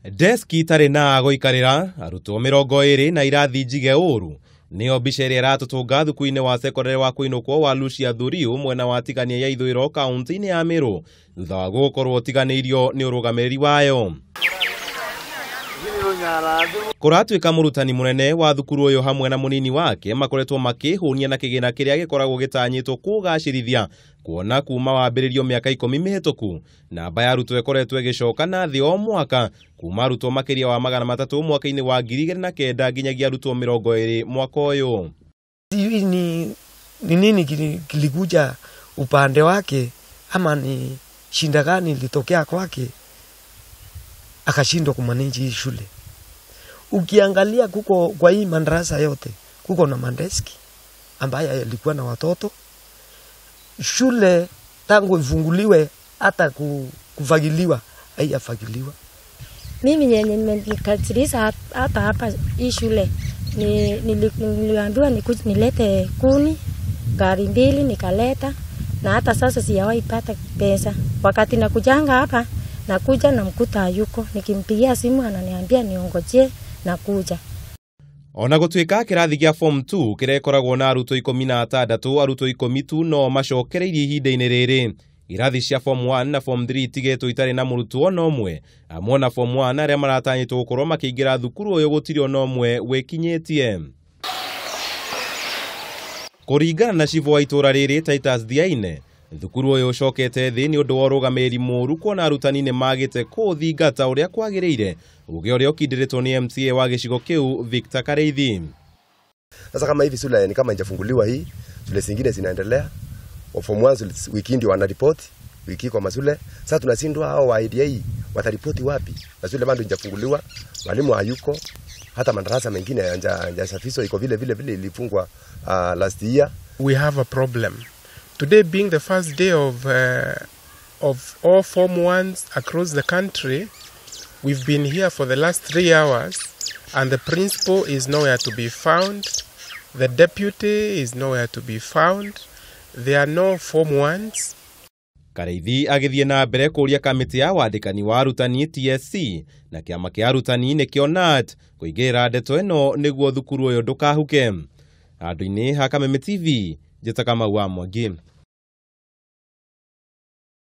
Deski tare na goikarira arutwo 20 na irathi njige uuru nio mbica iria iratutunga thuku-ini wa sekondary wa kuinukwo wa Luciathuriu mwena wa hatika-ini ya ithwiro kaunti-ini ya Meru thutha wa gukorwo tiganeirio ni urugamiriri wayo. Kuratuika Murutani munene wa thukuru uyu hamwe na munini wake makoretwo makihunia na kigina kiria gikoragwo gitanyitwo kugacirithia kuona kuma wambiririo miaka 10 mihituku. Namba ya arutwo ikoretwo igicoka na thi o mwaka kuma arutwo makiria wa 300 mwaka-ini wa 2009 nginyagia arutwo 20 mwaka uyu. Ni nini kilikuja upande wake ama ni shinda gani litokea kwake akashindwa kumanage hii shule? Ukiangalia kuko kwa hii madarasa yote kuko na mandeski ambaye alikuwa na watoto. Shule tangu ifunguliwe hata kufagiliwa haijafagiliwa. Mimi nimekatirisha hata hapa hii shule niliambiwa nilete kuni gari 2 nikaleta, na hata sasa sijawahi pata pesa. Wakati nakujanga hapa nakuja na mkuta hayuko, nikimpigia simu ananiambia niongojee na kuja. Ona gutuika kirathi gia form 2 kirekoragwo na arutwo 16, arutwo 10 tu no macokereirie ihinda-ini riri. Irathi cia form 1 na form 3 tigetwo itari na murutwo no mwe. Amwe na form 1 aria maratanyitwo gukorwo makiingira thukuru uyu gutiri no mwe wikinyitie. Kuringana na cibo wa itura riri Titus Thiaine, thukuru uyu ucokete thi ni undu wa urugamiriri muru kuona arutani ni magite kuthingata uria kwagiriire, uge uria ukindiritwo ni MCA wa gicigo kiu Victor Kareithi. Sasa kama hivi shule ni kama injafunguliwa, hii shule zingine zinaendelea. Form 1 wiki ndio wana report wiki kwa masule. Sasa tunashindwa hao wa IDA wataripoti wapi? Na shule bado injafunguliwa, walimu hayuko, hata madarasa mengine yanjasafishwa iko vile ilifungwa last year. We have a problem. Today being the first day of all Form 1s across the country, we've been here for the last 3 hours and the principal is nowhere to be found. The deputy is nowhere to be found. There are no Form 1s. Kareithi agithie na mbere kuria kamiti ya wandikani wa arutani TSC na kiama kia arutani nikio NAT kuingira ndeto ino niguo thukuru uyu ndukahuke. Andu-ini ha Kameme TV, njeta Kamau wa Mwangi.